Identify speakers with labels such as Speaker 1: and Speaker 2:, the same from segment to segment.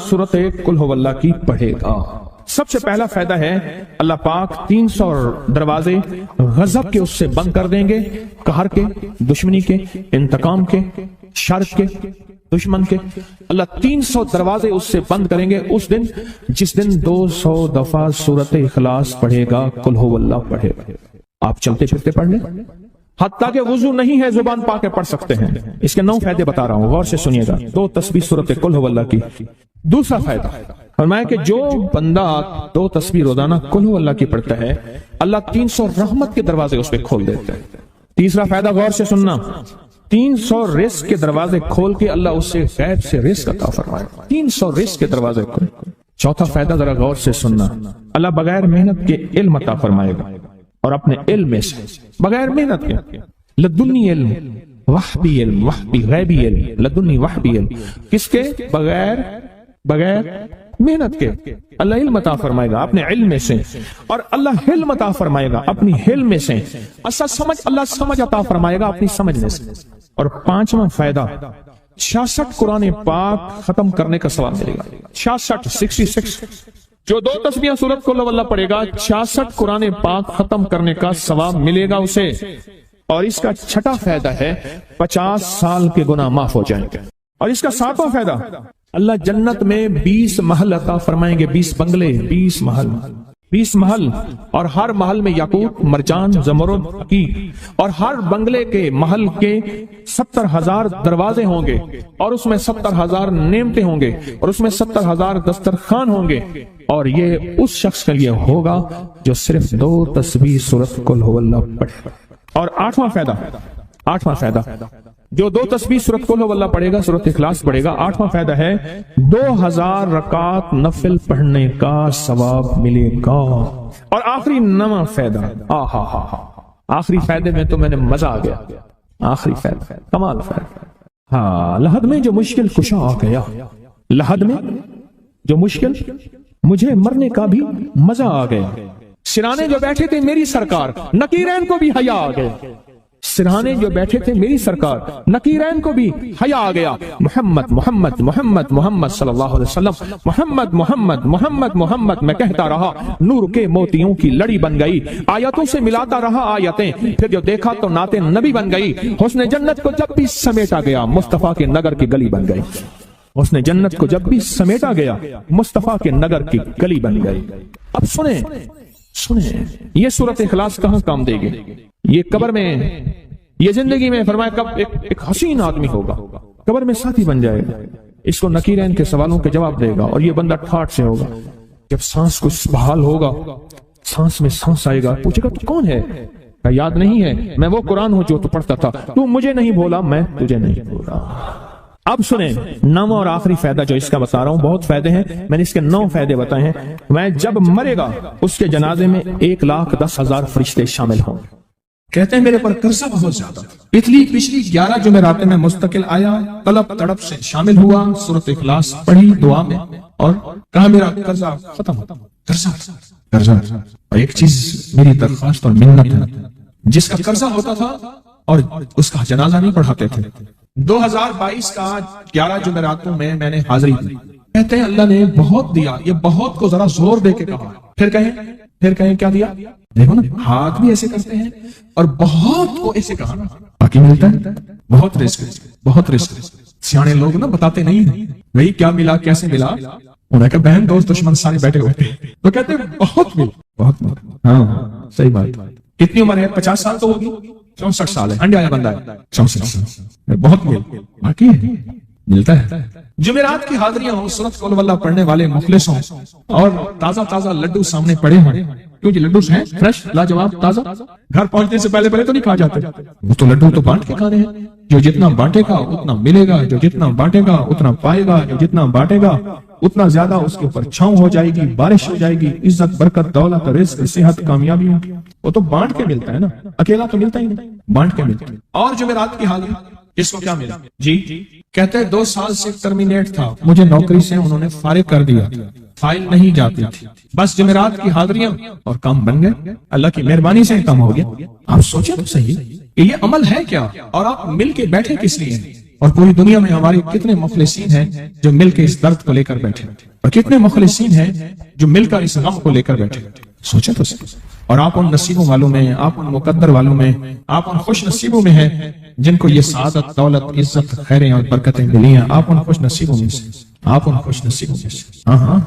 Speaker 1: सूरत कुल हु अल्लाह की पढ़ेगा। सबसे पहला फायदा है अल्लाह पाक 300 दरवाजे गजब के उससे बंद कर देंगे, कहर के, दुश्मनी के, इंतकाम के, शर के, दुश्मन के। अल्लाह 300 दरवाजे उससे बंद करेंगे उस दिन जिस दिन 200 दफा सूरत इखलास पढ़ेगा, कुल हु अल्लाह पढ़ेगा। आप चलते फिरते पढ़ लें, हत्ता के वुजू नहीं है जुबान पा के पढ़ सकते हैं। इसके 9 फायदे बता रहा हूं, गौर से सुनिएगा। 2 तस्बीह सूरत कुल हु अल्लाह की। दूसरा फायदा फरमाया कि जो बंदा 2 तस्बीह रोजाना कुल हु अल्लाह की पढ़ता है, अल्लाह 300 रहमत के दरवाजे उस पे खोल देता है। तीसरा फायदा गौर से सुनना, 300 रिस्क के दरवाजे खोल के अल्लाह उससे गैब से रिस्क अता फरमाएगा। 300 रिस्क के दरवाजे खोल। चौथा फायदा जरा गौर से सुनना, अल्लाह बगैर मेहनत के इल्म अता फरमाएगा और अपने इल्म में से बगैर मेहनत के लदुन्नी इल्म वहबी इल्म, वहबी गैबी इल्म, लदुन्नी वहबी इल्म, किसके बगैर मेहनत के अल्लाह इल्म अता फरमाएगा अपने इल्म में से, और अल्लाह हिल्म अता फरमाएगा अपनी हिल्म में से, अल्लाह समझ अता फरमाएगा अपनी समझ में से। और 5वां फायदा 66 कुरान पाक खत्म करने का सवाब मिलेगा। 66 जो 2 तस्बीह सूरत कुल हु अल्लाह पढ़ेगा, 66 कुरान पाक खत्म करने का सवाब मिलेगा उसे। और इसका 6वां फायदा है 50 साल के गुनाह माफ हो जाएंगे। और इसका 7वां फायदा अल्लाह जन्नत में 20 महल अता फरमाएंगे, 20 बंगले, 20 महल, और हर महल में याकूत, मरजान, जमरुद, हकीक, और हर बंगले के महल के 70,000 दरवाजे होंगे, और उसमें 70,000 नेमतें होंगे, और उसमें 70,000 दस्तरखान होंगे। और ये उस शख्स के लिए होगा जो सिर्फ 2 तस्बीह सूरत कुल हु अल्लाह पढ़े। और 8वां फायदा जो 2 तस्बीह सूरत कुल हु अल्लाह पढ़ेगा, सूरत इखलास पढ़ेगा, 8वां फायदा है 2000 रकात नफिल पढ़ने का सवाब मिलेगा। और आखिरी 9वां फायदा, आखिरी फायदे में तो मैंने मजा आ गया। आखिरी फायदा कमाल फायदा, हाँ, लहद में जो मुश्किल कुशा आ गया, लहद में जो मुश्किल, मुझे मरने का भी मजा आ गया। सिराने जो बैठे थे मेरी सरकार, नकीरैन को भी हया आ गया। सिरहाने जो बैठे थे मेरी सरकार, नकीरैन को भी हया आ गया। मोहम्मद मोहम्मद मोहम्मद मोहम्मद सल्लल्लाहु अलैहि वसल्लम, मोहम्मद मोहम्मद मोहम्मद मोहम्मद मैं कहता रहा, नूर के मोतियों की लड़ी बन गई। आयतों से मिलाता रहा आयतें, फिर जो देखा तो नाते नबी बन गई। हुस्न जन्नत को जब भी समेटा गया, मुस्तफा के नगर की गली बन गई। उसने जन्नत को जब भी समेटा गया, मुस्तफा के नगर की गली बन गई। अब सुने, ये सूरत इखलास कहां काम देगी? ये कब्र में, ये जिंदगी में फरमाया कब एक हसीन आदमी होगा, कब्र में साथी बन जाएगा, इसको नकीरैन के सवालों के जवाब देगा, और ये बंदा ठाठ से होगा। जब सांस कुछ बहाल होगा, सांस में सांस आएगा, पूछेगा तू कौन है? याद नहीं है, मैं वो कुरान हूं जो तू पढ़ता था, तू मुझे नहीं बोला, मैं तुझे नहीं बोला। अब सुने 9वां और आखिरी फायदा जो इसका बता रहा हूं, बहुत फायदे हैं, मैंने इसके 9 फायदे बताए हैं। मैं जब मरेगा उसके जनाजे में 1,10,000 फरिश्ते शामिल होंगे। कहते हैं मेरे पर कर्जा बहुत ज्यादा, पिछली 11 जुमेरातें में मुस्तकिल आया, तलब तड़प से शामिल हुआ, सूरत इखलास पढ़ी दुआ में, और कहा मेरा कर्जा खत्म हो। कर्जा और एक चीज मेरी दरख्वास्त और मिन्नत है, जिसका कर्जा होता था और उसका जनाजा नहीं पढ़ाते थे, 2022 का 11 जुमेरातों में मैंने हाजिरी दी। कहते हैं अल्लाह ने बहुत दिया, ये बहुत को जरा जोर दे के कहा। फिर कहें क्या दिया? देखो ना, हाथ भी ऐसे करते हैं और बहुत को ऐसे कहा, बाकी मिलता है। बहुत रिस्क। सियाने लोग ना बताते नहीं है भाई क्या मिला, कैसे मिला। उन्हें कहा बहन दोस्त दुश्मन सारे बैठे हुए थे, तो कहते हैं बहुत मिल। हाँ सही बात। कितनी उम्र है? 50 साल तो होगी, 64 साल है, अंडे आया बंदा है, 64 साल, बहुत मिल, बाकी मिलता है। जुमेरात की हाजिरियां हो, सूरत कुल हु अल्लाह पढ़ने वाले मुखलिस हों, और ताजा लड्डू सामने पड़े हों, क्योंकि लड्डू हैं फ्रेश, लाजवाब, ताजा। घर पहुंचने से पहले तो नहीं खा जाते, वो तो लड्डू तो बांट के खाने हैं। जो जितना बांटेगा उतना मिलेगा, जो जितना बांटेगा उतना पाएगा, जो जितना बांटेगा उतना ज्यादा उसके ऊपर छांव हो जाएगी, बारिश हो जाएगी, इज्जत, बरकत, दौलत, रिज़्क, सेहत, कामयाबी होगी। वो तो बांट के मिलता है ना, अकेला तो मिलता ही नहीं, बांट के मिलता है। और जुमेरात की हाजिरी, इसको क्या मिला जी? कहते हैं 2 साल से टर्मिनेट था, मुझे नौकरी से उन्होंने फारिग कर दिया, फाइल नहीं जाती थी, बस जुमेरात की हाजिरियां और काम बन गए, अल्लाह की मेहरबानी से काम हो गया। आप सोचे तो सही, ये अमल है क्या? और आप मिल के बैठे किस लिए? اور پوری دنیا میں ہمارے کتنے مخلصین ہیں جو مل کے اس درد کو لے کر بیٹھے، اور کتنے مخلصین ہیں جو مل کر اس غم کو لے کر بیٹھے. سوچیں تو صحیح. اور آپ ان نصیبوں والوں میں، آپ ان مقدر والوں میں، آپ ان خوش نصیبوں میں ہیں جن کو یہ سعادت، دولت، عزت، خیریں اور برکتیں ملی ہیں. آپ ان خوش نصیبوں میں سے، آپ ان خوش نصیبوں میں سے. ہاں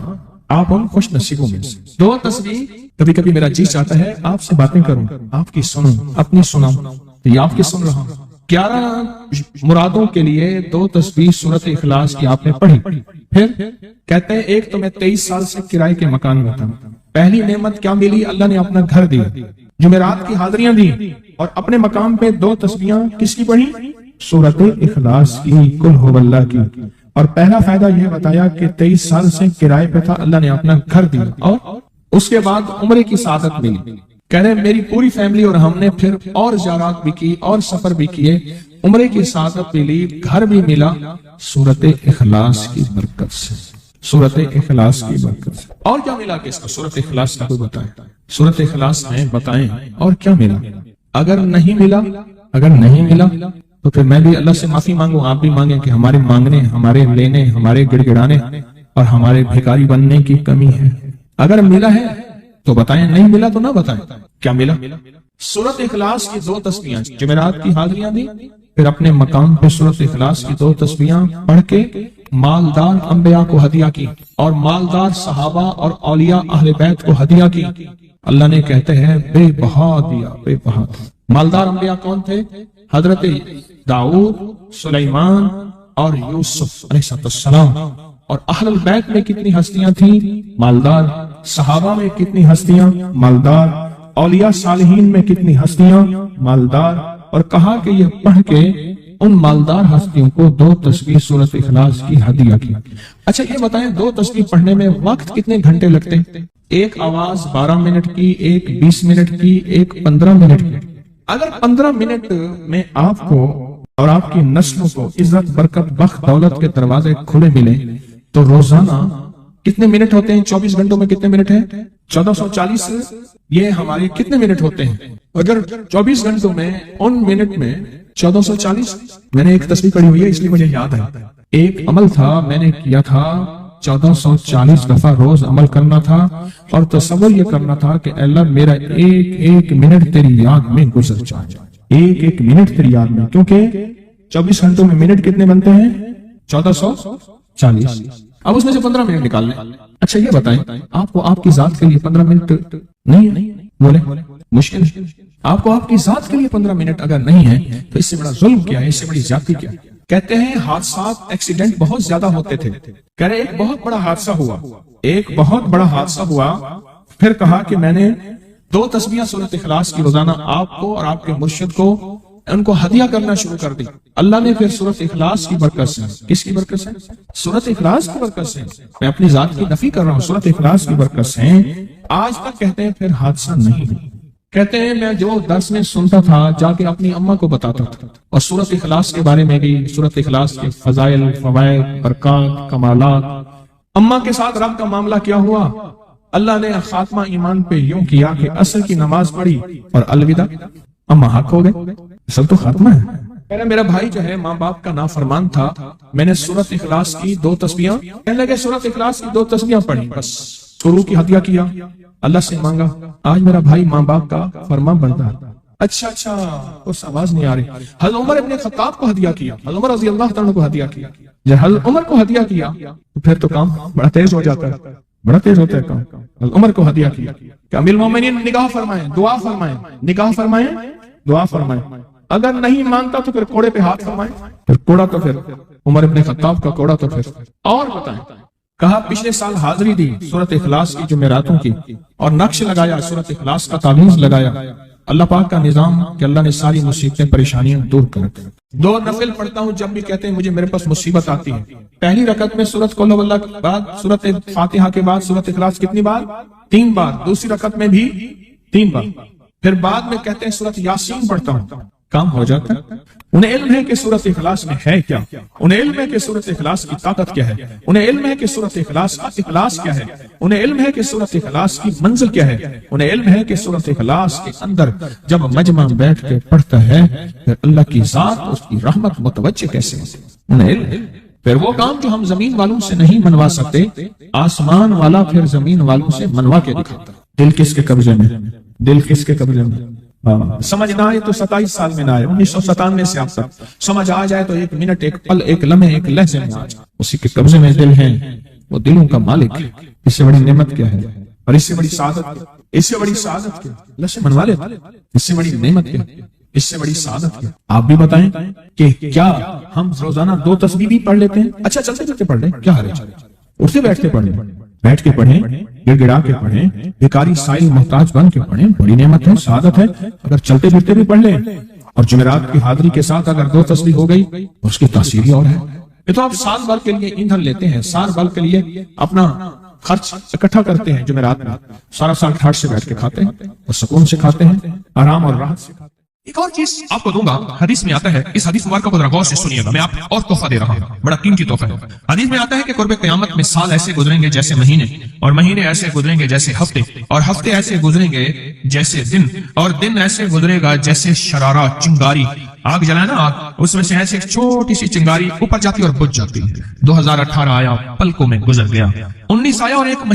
Speaker 1: آپ ان خوش نصیبوں میں سے. دو تصویر کبھی کبھی میرا جی چاہتا ہے آپ سے باتیں کروں، آپ کی سنوں، اپنی سناؤں، یہ آپ کی سن رہا ہوں. 11 مرادوں کے لیے 2 تصویر سورت اخلاص کی آپ نے پڑھی. پھر کہتے ہیں ایک تو میں 23 سال سے کرائے کے مکان میں تھا. پہلی نعمت کیا ملی؟ اللہ نے اپنا گھر دیا، جمعرات کی حاضریاں دی، اور اپنے مقام پہ 2 تسبیحاں کس کی پڑھی؟ سورت اخلاص کی، قل هو اللہ کی. اور پہلا فائدہ یہ بتایا کہ 23 سال سے کرائے پہ تھا، اللہ نے اپنا گھر دیا، اور اس کے بعد عمرے کی سعادت ملی. کہہ رہے میری پوری فیملی اور ہم نے پھر اور زیارات بھی کی اور سفر بھی کیے، عمرے کی سعادت ملی، گھر بھی ملا سورت اخلاص کی برکت سے، سورت اخلاص کی برکت سے. اور کیا ملا کس کو؟ سورت اخلاص کا کوئی بتائے، سورت اخلاص میں بتائیں اور کیا ملا. اگر نہیں ملا تو پھر میں بھی اللہ سے معافی مانگوں، آپ بھی مانگیں کہ ہمارے مانگنے، ہمارے لینے، ہمارے گڑ گڑانے اور ہمارے بھکاری بننے کی کمی ہے. اگر ملا ہے تو بتائیں، نہیں ملا تو نہ بتائیں. کیا ملا؟ سورت اخلاص کی 2 تسبیحاں، جمعرات کی حاضریاں دی، پھر اپنے مقام پہ سورت اخلاص کی 2 تسبیحاں پڑھ کے مالدار انبیاء کو ہدیہ کی، اور مالدار صحابہ اور اولیاء اہل بیت کو ہدیہ کی. اللہ نے کہتے ہیں بے بہا دیا، بے بہا. مالدار انبیاء کون تھے؟ حضرت داؤد، سلیمان اور یوسف علیہ السلام. اور اہل البیت میں کتنی ہستیاں تھیں؟ مالدار. صحابہ میں کتنی ہستیاں؟ مالدار. اولیاء صالحین میں کتنی ہستیاں؟ مالدار. اور کہا کہ یہ پڑھ کے ان مالدار ہستیوں کو 2 تسبیح سورت اخلاص کی ہدیہ کی. اچھا یہ بتائیں 2 تسبیح پڑھنے میں وقت کتنے گھنٹے لگتے ہیں؟ ایک آواز 12 منٹ کی، ایک 20 منٹ کی، ایک 15 منٹ کی. اگر 15 منٹ میں آپ کو اور آپ کی نسلوں کو عزت، برکت، بخت، دولت کے دروازے کھلے ملے تو روزانہ کتنے منٹ ہوتے ہیں؟ 24 گھنٹوں میں کتنے منٹ ہیں؟ 1440. یہ ہمارے کتنے منٹ ہوتے ہیں؟ اگر 24 گھنٹوں میں ان منٹ میں 1440. میں نے ایک تسبیح پڑھی ہوئی ہے اس لیے مجھے یاد ہے. ایک عمل تھا میں نے کیا تھا 1440 دفعہ روز عمل کرنا تھا، اور تصور یہ کرنا تھا کہ اللہ میرا ایک ایک منٹ تیری یاد میں گزر جائے، ایک ایک منٹ تیری یاد میں. کیونکہ 24 گھنٹوں میں منٹ کتنے بنتے ہیں؟ 1440. اب اس میں سے 15 منٹ نکال لیں. اچھا یہ بتائیں آپ کو آپ کی ذات کے لیے 15 منٹ نہیں بولے مشکل ہے. آپ کو آپ کی ذات کے لیے 15 منٹ اگر نہیں ہے تو اس سے بڑا ظلم کیا ہے، اس سے بڑی زیادتی کیا ہے. کہتے ہیں حادثات، ایکسیڈنٹ بہت زیادہ ہوتے تھے. کہہ رہے ایک بہت بڑا حادثہ ہوا، ایک بہت بڑا حادثہ ہوا. پھر کہا کہ میں نے 2 تسبیحاں سورت اخلاص کی روزانہ آپ کو اور آپ کے مرشد کو ان کو ہدیہ کرنا شروع کر دی. اللہ نے پھر سورت اخلاص کی برکت سے، کس کی برکت سے؟ سورت اخلاص کی برکت سے. میں اپنی ذات کی نفی کر رہا ہوں، سورت اخلاص کی برکت سے آج تک کہتے ہیں پھر حادثہ نہیں. کہتے ہیں میں جو درس میں سنتا تھا جا کے اپنی اماں کو بتاتا تھا، اور سورت اخلاص کے بارے میں بھی، سورت اخلاص کے فضائل، فوائد، برکات، کمالات. اماں کے ساتھ رب کا معاملہ کیا ہوا؟ اللہ نے خاتمہ ایمان پہ یوں کیا کہ عصر کی نماز پڑھی اور الوداع، اماں حق ہو گئے. اصل تو خاتمہ ہے. میرا بھائی جو ہے ماں باپ کا نافرمان تھا، میں نے سورت اخلاص کی 2 تسبیحاں، کہنے لگے سورت اخلاص کی 2 تسبیحاں پڑھی، بس شروع کی ہدیہ کیا، اللہ سے مانگا. آج میرا بھائی ماں باپ کا فرما بردار. اچھا اس آواز نہیں آ رہی. حضرت عمر ابن خطاب کو ہدیہ کیا، حضرت عمر رضی اللہ تعالیٰ کو ہدیہ کیا. جب حضرت عمر کو ہدیہ کیا تو پھر تو کام بڑا تیز ہو جاتا ہے، بڑا تیز ہوتا ہے کام. حضرت عمر کو ہدیہ کیا کہ امیر المومنین نگاہ فرمائیں، دعا فرمائیں، نگاہ فرمائیں، دعا فرمائیں. اگر نہیں مانتا تو پھر کوڑے پہ ہاتھ فرمائیں. پھر کوڑا تو پھر عمر ابن خطاب کا کوڑا تو پھر. اور بتائیں کہا پچھلے سال حاضری دی سورت اخلاص کی جمعراتوں کی، اور نقش لگایا سورت اخلاص کا تعویذ لگایا. اللہ پاک کا نظام کہ اللہ نے ساری مصیبتیں، پریشانیاں دور کر دی. 2 نفل پڑھتا ہوں جب بھی کہتے ہیں مجھے میرے پاس مصیبت آتی ہے. پہلی رکعت میں سورت قل هو اللہ کے بعد سورت فاتحہ کے بعد سورت اخلاص کتنی بار؟ 3 بار. دوسری رکعت میں بھی 3 بار. پھر بعد میں کہتے ہیں سورت یاسین پڑھتا ہوں. काम हो जाता है। उन्हें इल्म है कि सूरत इखलास में है क्या, उन्हें इल्म है कि सूरत इखलास की ताकत क्या है, उन्हें इल्म है कि सूरत इखलास का इखलास क्या है, उन्हें इल्म है कि सूरत इखलास की मंजिल क्या है, उन्हें इल्म है कि सूरत इखलास के अंदर जब मजमा बैठ के पढ़ता है फिर अल्लाह की जात उसकी रहमत मुतवज्जे कैसे है, उन्हें इल्म। फिर वो काम जो हम जमीन वालों से नहीं मनवा सकते, आसमान वाला फिर जमीन वालों से मनवा के दिखाता। दिल किसके कब्जे में, दिल किसके कब्जे में? समझ ना आए तो 27 साल में ना आए, 1997 से आप तक समझ आ जाए तो एक मिनट, एक पल, एक लम्हे, एक लहजे में आ जाए। उसी के कब्जे में दिल है, वो दिलों का मालिक है। इससे बड़ी नेमत क्या है और इससे बड़ी सादत, इससे बड़ी सादत क्या? लसे मनवा ले, इससे बड़ी नेमत क्या, इससे बड़ी सादत क्या? आप भी बताएं कि क्या हम रोजाना 2 तस्बीह भी पढ़ लेते हैं? अच्छा चलते चलते पढ़ लें, क्या हर्ज? उठते बैठ के पढ़ें, बैठ के पढ़ें, गिड़गिड़ा के पढ़ें, भिखारी साइल मोहताज बन के पढ़ें, बड़ी नेमत है, सादत है। अगर चलते फिरते भी पढ़ लें और जुमेरात की हाजिरी के साथ अगर 2 तस्बीह हो गई तो उसकी तासीर ही और है। ये तो आप साल भर के लिए ईंधन लेते हैं, साल भर के लिए अपना खर्च इकट्ठा करते हैं, जुमेरात में सारा साल ठाठ से बैठ के खाते हैं और सुकून से खाते हैं, आराम और राहत से खाते हैं। एक और चीज आपको दूंगा, हदीस में आता है, इस हदीस मुबारक को जरा गौर से सुनिएगा, मैं आपको और तोहफा दे रहा हूँ, बड़ा कीमती तोहफा है। हदीस में आता है कि कुर्बे क़यामत में साल ऐसे गुजरेंगे जैसे महीने, और महीने ऐसे गुजरेंगे जैसे हफ्ते, और हफ्ते ऐसे गुजरेंगे जैसे दिन, और दिन ऐसे गुजरेगा जैसे शरारा, चिंगारी। आग जलाए ना आग, उसमें से ऐसे एक छोटी सी चिंगारी ऊपर जाती और बुझ जाती है। 2018 आया, पलकों में गुजर गया। 19 आया और एक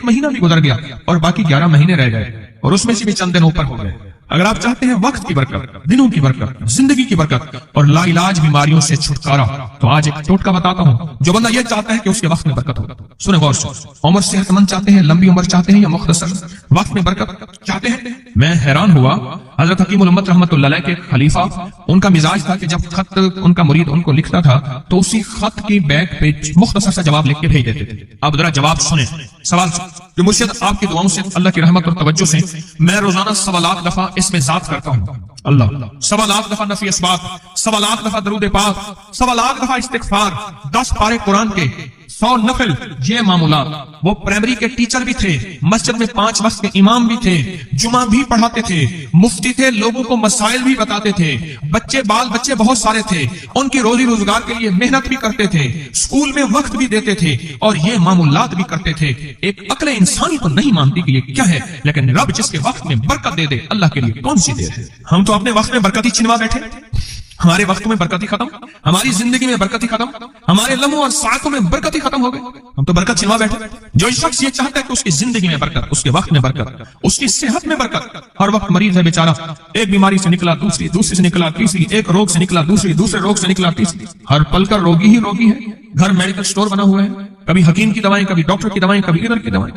Speaker 1: महीना भी गुजर गया और बाकी 11 महीने रह गए और उसमें से भी चंद दिन ऊपर हो गए। अगर आप चाहते हैं वक्त की बरकत, दिनों की बरकत, जिंदगी की बरकत और लाइलाज बीमारियों से छुटकारा, तो आज एक टोटका बताता हूँ। जो बंदा ये चाहता है कि उसके वक्त में बरकत हो, सुने गौर से। उम्र सेहतमंद चाहते हैं, लंबी उम्र चाहते हैं या मुख्तसर वक्त में बरकत चाहते हैं? मैं हैरान हुआ, हजरत हकीमुल उम्मत रहमतुल्लाह अलैह के खलीफा, उनका मिजाज था कि जब खत उनका मुरीद उनको लिखता था तो उसी खत की बैक पे मुख्तसर सा जवाब लिख के भेज देते थे। अब जरा जवाब सुने सवाल कि मुर्शिद आपकी दुआओं से, अल्लाह की रहमत और तवज्जो से मैं रोजाना 1.25 लाख दफा इसमें जात करता हूँ। अल्लाह 1.25 लाख दफा नफी अस्बात, 1.25 लाख दफा दरूद पाक, 1.25 लाख दफा इस्तिगफार, 10 पारे कुरान के, 100 नफल। ये मामूला, वो प्राइमरी के टीचर भी थे, मस्जिद में 5 वक्त के इमाम भी थे, जुमा भी पढ़ाते थे, मुफ्ती थे, लोगों को मसाइल भी बताते थे, बाल बच्चे बहुत सारे थे, उनकी रोजी रोजगार के लिए मेहनत भी करते थे, स्कूल में वक्त भी देते थे और ये मामूलात भी करते थे। एक अक्ल इंसानी तो नहीं मानती कि ये क्या है, लेकिन रब जिसके वक्त में बरकत दे दे, अल्लाह के लिए कौन सी देर है? हम तो अपने वक्त में बरकत ही छिनवा बैठे, हमारे वक्त में बरकत ही खत्म, हमारी जिंदगी में बरकत ही खत्म, हमारे लम्हों और सातों में बरकत ही खत्म हो गए। हम तो बरकत छिनवा बैठे। जो शख्स ये चाहता है कि उसकी जिंदगी में बरकत, उसके वक्त में बरकत, उसकी सेहत में बरकत, हर वक्त मरीज है बेचारा, एक बीमारी से निकला दूसरी, दूसरी से निकला तीसरी, एक रोग से निकला दूसरी, दूसरे रोग से निकला तीसरी, हर पल का रोगी ही रोगी है। घर मेडिकल स्टोर बना हुआ है, कभी हकीम की दवाएं, कभी डॉक्टर की दवाएं, कभी इधर की दवाएं।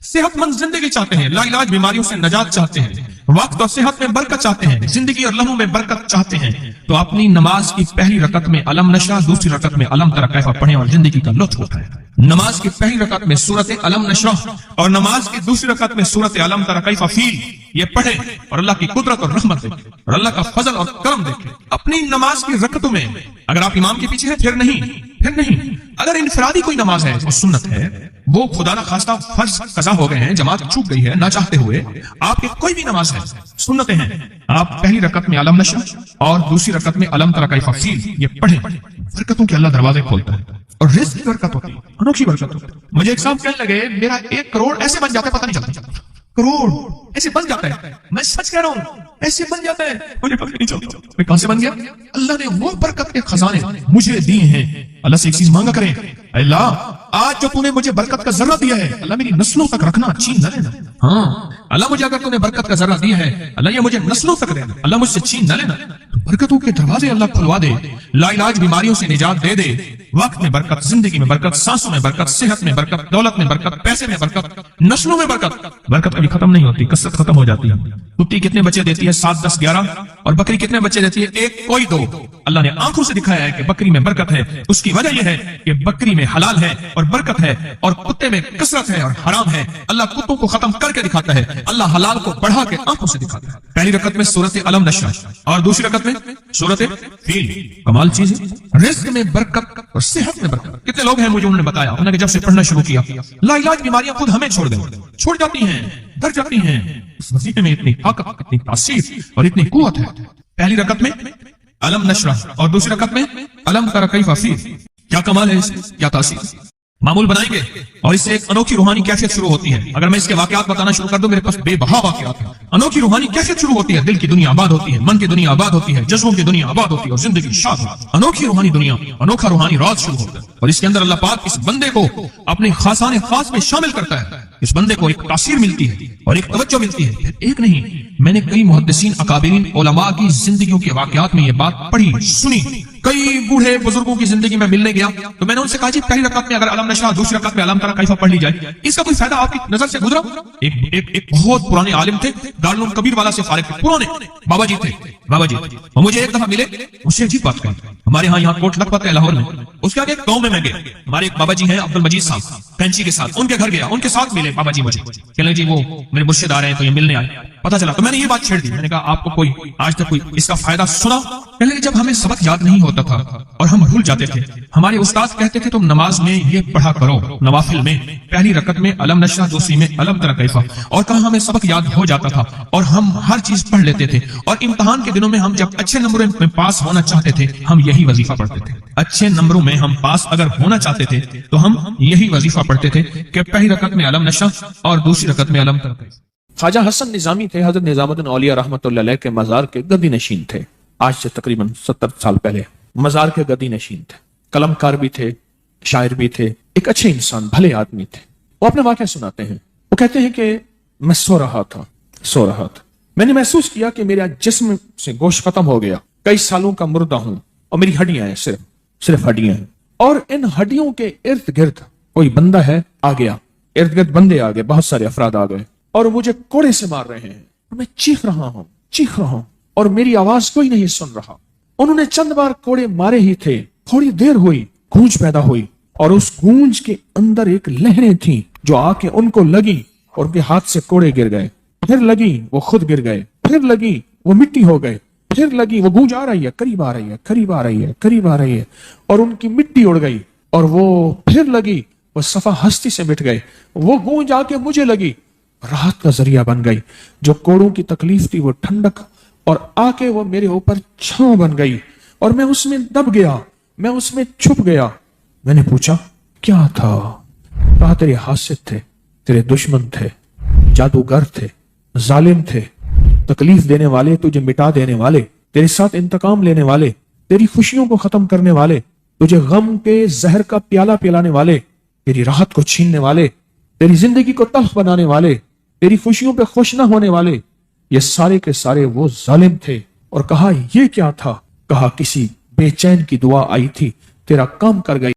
Speaker 1: सेहतमंद जिंदगी चाहते हैं, लाइलाज बीमारियों से नजात चाहते हैं, वक्त और सेहत में बरकत चाहते हैं, जिंदगी और लम्हों में बरकत चाहते हैं, तो अपनी नमाज की पहली रकत में अलम नशरा, दूसरी रकत में अलम तरा कैफा पढ़ें और जिंदगी का लुत्फ उठाएं। नमाज की पहली रकत में सूरत अलम नशरा और नमाज की दूसरी रकत में सूरत अलम तरा कैफा फील, ये पढ़े और अल्लाह की कुदरत और रहमत देखें और अल्लाह का फजल और करम देखें। अपनी नमाज की रकतों में अगर आप इमाम के पीछे हैं फिर नहीं, अगर इनफरादी कोई नमाज है वो सुन्नत है, वो खुदा ना खास्ता फर्ज कज़ा हो गए हैं, जमात चूक गई है ना चाहते हुए, आपके कोई भी नमाज है, सुन्नतें हैं, आप पहली रकत में अलम नशरा और दूसरी रकत में अलम तरा कैफा फील ये पढ़ें। बरकतों के अल्लाह दरवाजे खोलता है और रिज़्क़ की बरकत होती है, अनोखी बरकत होती है। मुझे एक साहब कहने लगे मेरा 1 करोड़ ऐसे बन जाता है, पता नहीं चलता, करोड़ ऐसे बन जाता है, मैं सच कह रहा हूँ, ऐसे बन जाता है, मुझे पता नहीं चलता मैं कहां से बन गया। अल्लाह ने वो बरकत के खजाने मुझे दिए हैं। अल्लाह से एक चीज मांगा करें, अल्लाह आज जो तूने मुझे बरकत का जर्रा दिया है, अल्लाह मेरी नस्लों तक रखना, छीन न लेना। हाँ अल्लाह मुझे अगर तूने बरकत का जर्रा दिया है, अल्लाह ये मुझे नस्लों तक देना, अल्लाह मुझसे छीन न लेना। तो बरकतों के दरवाजे अल्लाह खुलवा दे, लाइलाज बीमारियों से निजात दे दे, वक्त में बरकत, जिंदगी में बरकत, सांसों में बरकत, सेहत में बरकत, दौलत में बरकत, पैसे में बरकत, नस्लों में बरकत। बरकत कभी खत्म नहीं होती, कसरत खत्म हो जाती है। कुत्ती कितने बच्चे देती है? 7, 10, 11। और बकरी कितने बच्चे देती है? 1, कोई 2। अल्लाह ने आंखों से दिखाया है कि बकरी में बरकत है। उसकी वजह यह है कि बकरी में हलाल है और बरकत है, और कुत्ते में कसरत है और हराम है। अल्लाह कुत्तों को खत्म करके दिखाता है, अल्लाह हलाल को बढ़ा के आंखों से दिखाता है। पहली रकत में सूरत अलम नशरा और दूसरी रकत में सूरत फील। कमाल चीज है, रिज़्क़ में बरकत और सेहत में बरकत। कितने लोग हैं मुझे उन्होंने बताया, उन्होंने जब से पढ़ना शुरू किया लाइलाज बीमारियां खुद हमें छोड़ जाती हैं, डर जाती हैं। इस वजीफे में इतनी ताकत, इतनी तासीर और इतनी कुव्वत है।
Speaker 2: پہلی رکعت میں علم نشرح اور دوسری رکعت میں علم تر کیف فی. کیا کمال ہے اس میں، کیا تاثیر. معمول بنائیں گے اور اس سے ایک انوکھی روحانی کیفیت شروع ہوتی ہے. اگر میں اس کے واقعات بتانا شروع کر دوں، میرے پاس بے بہا واقعات ہیں. انوکھی روحانی کیفیت شروع ہوتی ہے، دل کی دنیا آباد ہوتی ہے، من کی دنیا آباد ہوتی ہے، جذبوں کی دنیا آباد ہوتی ہے اور زندگی شاد ہوتی ہے. انوکھی روحانی دنیا، انوکھا روحانی راز شروع ہوتا ہے اور اس کے اندر اللہ پاک اس بندے کو اپنے خاصان خاص میں شامل کرتا ہے. اس بندے کو ایک تاثیر ملتی ہے اور ایک توجہ ملتی ہے. پھر ایک نہیں، میں نے کئی محدثین اکابرین علماء کی زندگیوں کے واقعات میں یہ بات پڑھی سنی. کئی بوڑھے بزرگوں کی زندگی میں ملنے گیا تو میں نے ان سے کہا جی پہلی رکعت میں اگر علم نشرح، دوسری رکعت میں علم تر کیف پڑھ لی جائے، اس کا کوئی فائدہ آپ کی نظر سے گزرا؟ ایک بہت پرانے عالم تھے، دارالعلوم کبیر والا سے فارغ تھے، پرانے بابا جی تھے. بابا جی وہ مجھے ایک دفعہ ملے، مجھ سے عجیب بات کہی. ہمارے یہاں کوٹ لکھپت ہے لاہور میں، اس کے آگے ایک گاؤں میں گیا. ہمارے ایک بابا جی ہیں عبد المجید صاحب کینچی کے ساتھ، ان کے گھر گیا، ان کے ساتھ ملے بابا جی. مجھے کہنے جی وہ میرے مرشد آ رہے ہیں تو یہ ملنے آئے. پتا چلا تو میں نے یہ بات چھیڑ دی. میں نے کہا آپ کو کوئی آج تک کوئی اس کا فائدہ سنا؟ کہنے لگے جب ہمیں سبق یاد نہیں ہوتا تھا اور ہم بھول جاتے تھے، ہمارے استاد کہتے تھے تم نماز میں یہ پڑھا کرو، نوافل میں پہلی رکعت میں علم نشرح، دوسری میں علم تر کیف، اور کہاں ہمیں سبق یاد ہو جاتا تھا اور ہم ہر چیز پڑھ لیتے تھے. اور امتحان کے دنوں میں ہم جب اچھے نمبروں میں پاس ہونا چاہتے تھے ہم یہی وظیفہ پڑھتے تھے. اچھے نمبروں میں ہم پاس اگر ہونا چاہتے تھے تو ہم یہی وظیفہ پڑھتے تھے کہ پہلی رکعت میں علم نشرح اور دوسری رکعت میں علم تر کیف.
Speaker 1: خواجہ حسن نظامی تھے، حضرت نظام الدین اولیاء رحمۃ اللہ علیہ کے مزار کے گدی نشین تھے. آج سے تقریباً 70 سال پہلے مزار کے گدی نشین تھے. قلم کار بھی تھے، شاعر بھی تھے، ایک اچھے انسان، بھلے آدمی تھے. وہ اپنے واقعہ سناتے ہیں. وہ کہتے ہیں کہ میں سو رہا تھا. میں نے محسوس کیا کہ میرا جسم سے گوشت ختم ہو گیا. کئی سالوں کا مردہ ہوں اور میری ہڈیاں ہیں، صرف ہڈیاں ہیں. اور ان ہڈیوں کے ارد گرد کوئی بندہ ہے آ گیا، ارد گرد بندے آ گئے، بہت سارے افراد آ گئے اور مجھے کوڑے سے مار رہے ہیں. میں چیخ رہا ہوں اور میری آواز کوئی نہیں سن رہا. انہوں نے چند بار کوڑے مارے ہی تھے، تھوڑی دیر ہوئی، گونج پیدا ہوئی اور اس گونج کے اندر ایک لہریں تھیں جو آ کے ان کو لگی اور ان کے ہاتھ سے کوڑے گر گئے. پھر لگی وہ خود گر گئے، پھر لگی وہ مٹی ہو گئے، پھر لگی وہ گونج آ رہی ہے، قریب آ رہی ہے اور ان کی مٹی اڑ گئی. اور وہ پھر لگی، وہ صفا ہستی سے مٹ گئے. وہ گونج آ کے مجھے لگی، راحت کا ذریعہ بن گئی. جو کوڑوں کی تکلیف تھی وہ ٹھنڈک اور آ کے وہ میرے اوپر چھاؤں بن گئی اور میں اس میں دب گیا، میں اس میں چھپ گیا. میں نے پوچھا کیا تھا؟ کہا تیرے حاسد تھے، تیرے دشمن تھے، جادوگر تھے، ظالم تھے، تکلیف دینے والے، تجھے مٹا دینے والے، تیرے ساتھ انتقام لینے والے، تیری خوشیوں کو ختم کرنے والے، تجھے غم کے زہر کا پیالہ پلانے والے، تیری راحت کو چھیننے والے، تیری زندگی کو تلخ بنانے والے، تیری خوشیوں پہ خوش نہ ہونے والے، یہ سارے کے سارے وہ ظالم تھے. اور کہا یہ کیا تھا؟ کہا کسی بے چین کی دعا آئی تھی، تیرا کام کر گئی.